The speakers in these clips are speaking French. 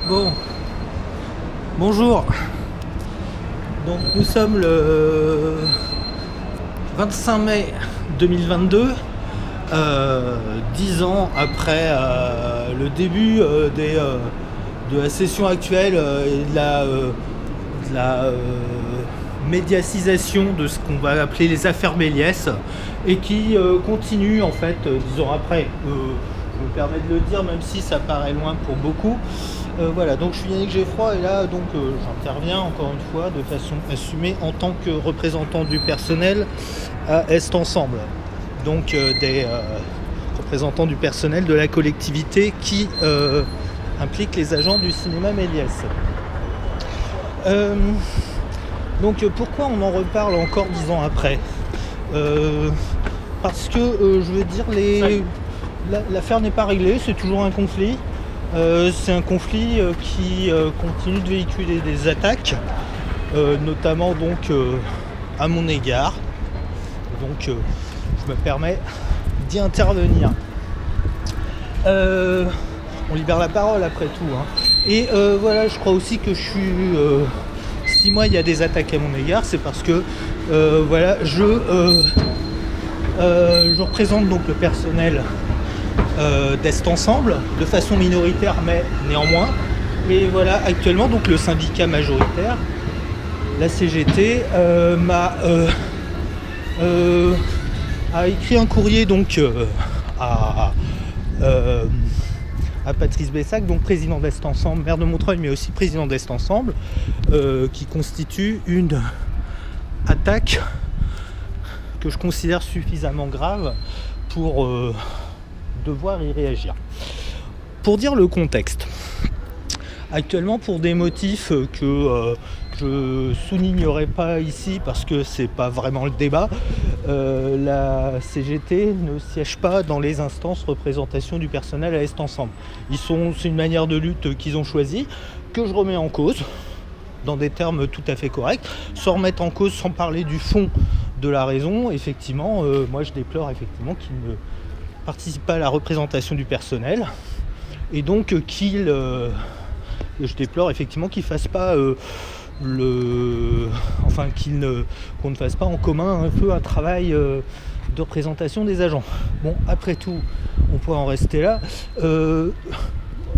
Bon, bonjour. Donc nous sommes le 25 mai 2022, 10 ans après le début de la session actuelle et de la médiatisation de ce qu'on va appeler les affaires Méliès et qui continue en fait 10 ans après. Je me permets de le dire même si ça paraît loin pour beaucoup. Voilà, donc je suis Yannick Geffroy et là donc j'interviens encore une fois de façon assumée en tant que représentant du personnel à Est Ensemble. Donc des représentants du personnel de la collectivité qui implique les agents du cinéma Méliès. Donc pourquoi on en reparle encore 10 ans après parce que je veux dire l'affaire n'est pas réglée, c'est toujours un conflit. C'est un conflit qui continue de véhiculer des attaques, notamment donc à mon égard. Donc je me permets d'y intervenir. On libère la parole après tout. Hein. Et voilà, je crois aussi que je suis... si moi il y a des attaques à mon égard, c'est parce que voilà, je représente donc le personnel d'Est Ensemble, de façon minoritaire mais néanmoins. Et voilà, actuellement donc le syndicat majoritaire, la CGT, a écrit un courrier donc à Patrice Bessac, donc président d'Est Ensemble, maire de Montreuil, mais aussi président d'Est Ensemble, qui constitue une attaque que je considère suffisamment grave pour devoir y réagir. Pour dire le contexte, actuellement pour des motifs que je soulignerai pas ici parce que c'est pas vraiment le débat, la CGT ne siège pas dans les instances représentation du personnel à Est Ensemble. C'est une manière de lutte qu'ils ont choisie, que je remets en cause dans des termes tout à fait corrects, sans remettre en cause, sans parler du fond de la raison. Effectivement, moi je déplore effectivement qu'ils ne participent pas à la représentation du personnel et donc je déplore effectivement qu'ils fassent pas qu'on ne fasse pas en commun un peu un travail de représentation des agents. Bon, après tout, on peut en rester là.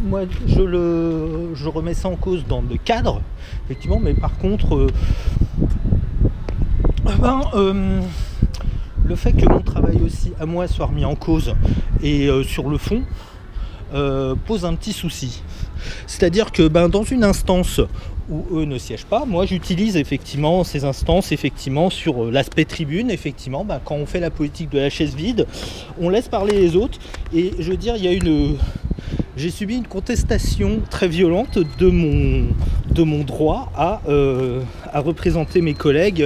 Moi, je remets ça en cause dans le cadre, effectivement, mais par contre, le fait que mon travail aussi à moi soit remis en cause et sur le fond pose un petit souci. C'est-à-dire que dans une instance où eux ne siègent pas, moi j'utilise effectivement ces instances effectivement sur l'aspect tribune, effectivement, quand on fait la politique de la chaise vide, on laisse parler les autres et je veux dire, j'ai subi une contestation très violente de mon droit à représenter mes collègues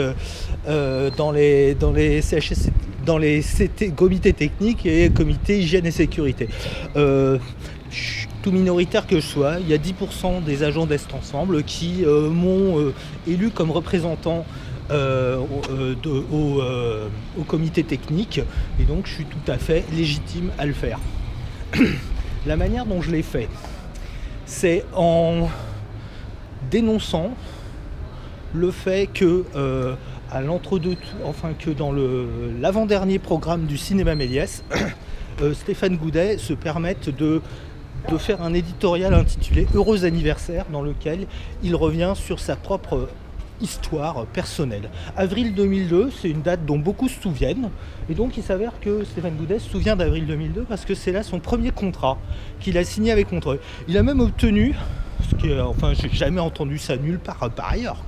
dans les CHSCT, dans les comités techniques et comités hygiène et sécurité. Tout minoritaire que je sois, il y a 10% des agents d'Est Ensemble qui m'ont élu comme représentant au comité technique et donc je suis tout à fait légitime à le faire. La manière dont je l'ai fait, c'est en dénonçant le fait que à l'entre-deux, que dans l'avant-dernier programme du cinéma Méliès, Stéphane Goudet se permette de faire un éditorial intitulé « Heureux anniversaire » dans lequel il revient sur sa propre histoire personnelle. Avril 2002, c'est une date dont beaucoup se souviennent, et donc il s'avère que Stéphane Goudet se souvient d'avril 2002 parce que c'est là son premier contrat qu'il a signé avec Montreuil. Il a même obtenu, j'ai jamais entendu ça nulle part par ailleurs,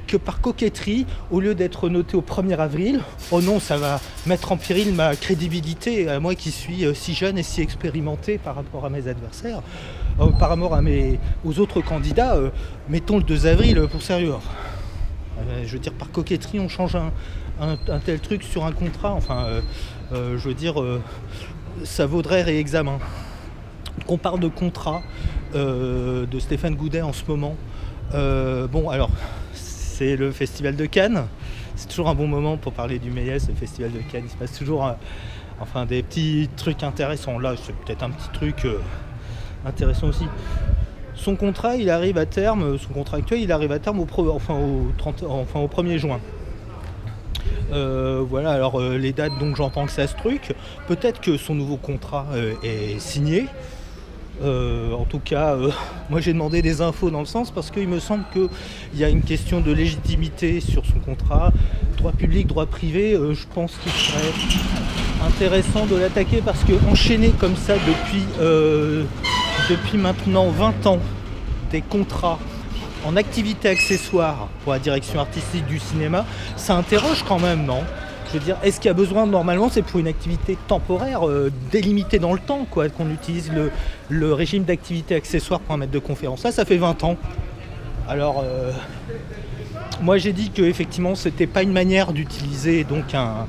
que par coquetterie, au lieu d'être noté au 1er avril, oh non, ça va mettre en péril ma crédibilité, à moi qui suis si jeune et si expérimenté par rapport à mes adversaires, par rapport aux autres candidats, mettons le 2 avril pour sérieux. Je veux dire, par coquetterie, on change un tel truc sur un contrat, je veux dire, ça vaudrait réexamen. On parle de contrat de Stéphane Goudet en ce moment. Alors, c'est le Festival de Cannes. C'est toujours un bon moment pour parler du Méliès, le Festival de Cannes. Il se passe toujours des petits trucs intéressants. Là, c'est peut-être un petit truc intéressant aussi. son contrat il arrive à terme, son contrat actuel il arrive à terme au 1er juin. Voilà, alors les dates, donc j'entends que ça se truc. Peut-être que son nouveau contrat est signé. En tout cas, moi j'ai demandé des infos dans le sens parce qu'il me semble qu'il y a une question de légitimité sur son contrat. Droit public, droit privé, je pense qu'il serait intéressant de l'attaquer parce que enchaîner comme ça depuis maintenant 20 ans des contrats en activité accessoire pour la direction artistique du cinéma, ça interroge quand même, non? Je veux dire, est-ce qu'il y a besoin, normalement, c'est pour une activité temporaire, délimitée dans le temps, quoi, qu'on utilise le régime d'activité accessoire pour un maître de conférence. Ça fait 20 ans. Alors, moi j'ai dit qu'effectivement, c'était pas une manière d'utiliser donc un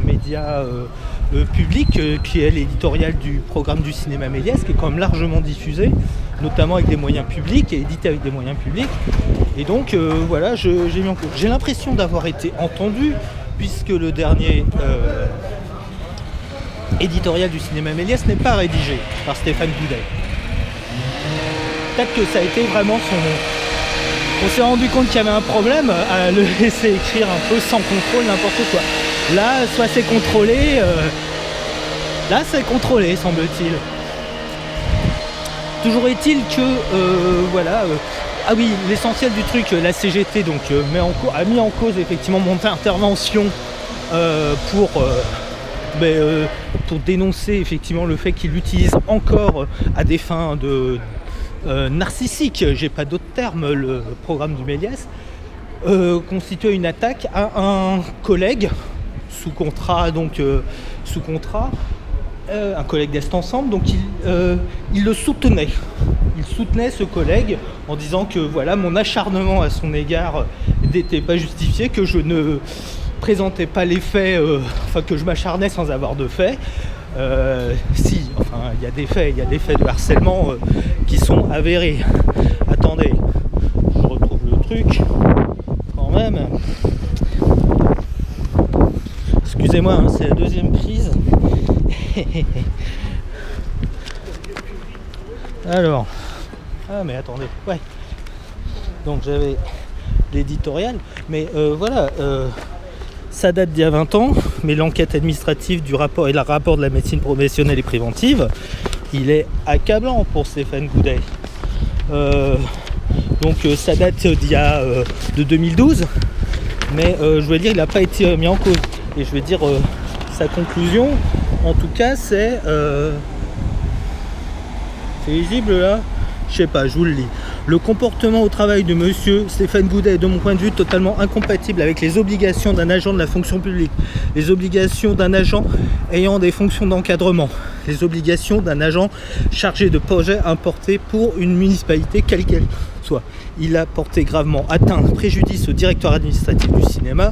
média public qui est l'éditorial du programme du cinéma Méliès, qui est quand même largement diffusé, notamment avec des moyens publics et édité avec des moyens publics. Et donc voilà, j'ai l'impression d'avoir été entendu, puisque le dernier éditorial du cinéma Méliès n'est pas rédigé par Stéphane Goudet. Peut-être que ça a été vraiment on s'est rendu compte qu'il y avait un problème à le laisser écrire un peu sans contrôle n'importe quoi. Là, soit c'est contrôlé, là c'est contrôlé, semble-t-il. Toujours est-il que, voilà, ah oui, l'essentiel du truc, la CGT donc, a mis en cause effectivement mon intervention pour dénoncer effectivement le fait qu'il l'utilise encore à des fins narcissiques, j'ai pas d'autre terme, le programme du Méliès, constituait une attaque à un collègue sous contrat, un collègue d'Est Ensemble, donc il le soutenait. Il soutenait ce collègue en disant que voilà, mon acharnement à son égard n'était pas justifié, que je ne présentais pas les faits, que je m'acharnais sans avoir de faits. Si, enfin, il y a des faits de harcèlement qui sont avérés. Attendez, je retrouve le truc quand même. Excusez-moi, hein, c'est la deuxième prise. Alors, mais attendez, ouais. Donc j'avais l'éditorial, mais voilà. Ça date d'il y a 20 ans, mais l'enquête administrative du rapport et le rapport de la médecine professionnelle et préventive, il est accablant pour Stéphane Goudet. Donc ça date de 2012, mais je veux dire, il n'a pas été mis en cause. Et je veux dire, sa conclusion, en tout cas, c'est visible là. Je sais pas, je vous le lis. Le comportement au travail de monsieur Stéphane Goudet est de mon point de vue totalement incompatible avec les obligations d'un agent de la fonction publique, les obligations d'un agent ayant des fonctions d'encadrement, les obligations d'un agent chargé de projets importés pour une municipalité quelle qu'elle soit. Il a porté gravement atteinte, préjudice au directeur administratif du cinéma,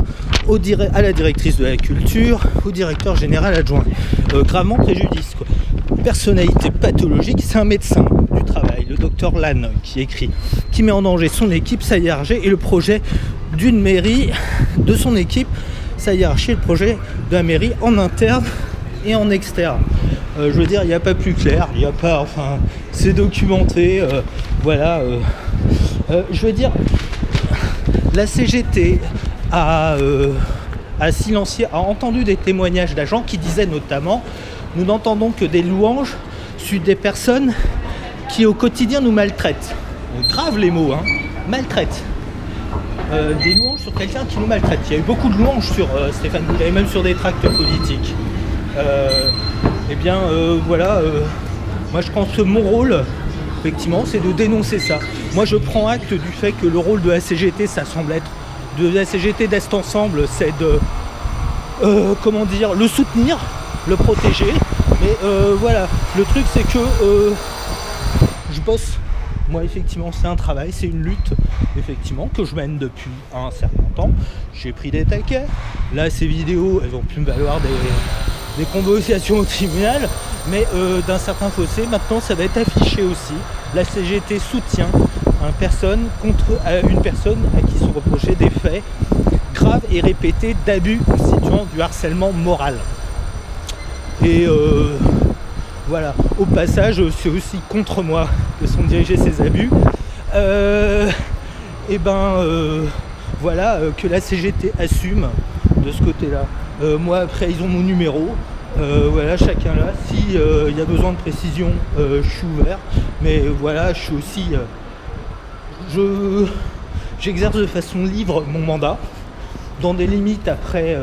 à la directrice de la culture, au directeur général adjoint. Gravement préjudice, quoi. Personnalité pathologique, c'est un médecin du travail, le docteur Lannes, qui écrit, qui met en danger son équipe, sa hiérarchie et le projet d'une mairie, de son équipe, sa hiérarchie et le projet de la mairie en interne et en externe. Je veux dire, il n'y a pas plus clair, il n'y a pas, enfin, c'est documenté, voilà. Je veux dire, la CGT a silencié, a entendu des témoignages d'agents qui disaient notamment: nous n'entendons que des louanges sur des personnes qui au quotidien nous maltraitent. Grave les mots, hein, maltraitent. Des louanges sur quelqu'un qui nous maltraite. Il y a eu beaucoup de louanges sur Stéphane Goudet, même sur des tracts politiques. Voilà, moi je pense que mon rôle, effectivement, c'est de dénoncer ça. Moi je prends acte du fait que le rôle de la CGT, ça semble être, de la CGT d'Est Ensemble, c'est de, le soutenir, le protéger. Mais voilà, le truc c'est que je bosse. Moi effectivement c'est un travail, c'est une lutte effectivement que je mène depuis un certain temps. J'ai pris des taquets. Là ces vidéos elles ont pu me valoir des convocations au tribunal, mais d'un certain fossé, maintenant ça va être affiché aussi. La CGT soutient une personne à qui sont reprochés des faits graves et répétés d'abus constituant du harcèlement moral. Et Voilà, au passage, c'est aussi contre moi que sont dirigés ces abus. Voilà, que la CGT assume de ce côté-là. Moi, après, ils ont mon numéro. Voilà, chacun là. Si il y a besoin de précision, je suis ouvert. Mais voilà, je suis aussi... j'exerce de façon libre mon mandat, dans des limites après...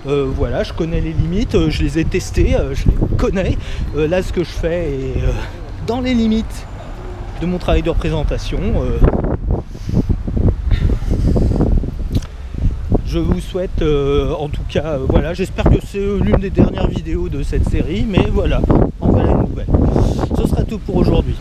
voilà, je connais les limites, je les ai testées, je les connais. Là, ce que je fais est dans les limites de mon travail de représentation. Je vous souhaite, en tout cas, voilà, j'espère que c'est l'une des dernières vidéos de cette série, mais voilà, en voilà une nouvelle. Ce sera tout pour aujourd'hui.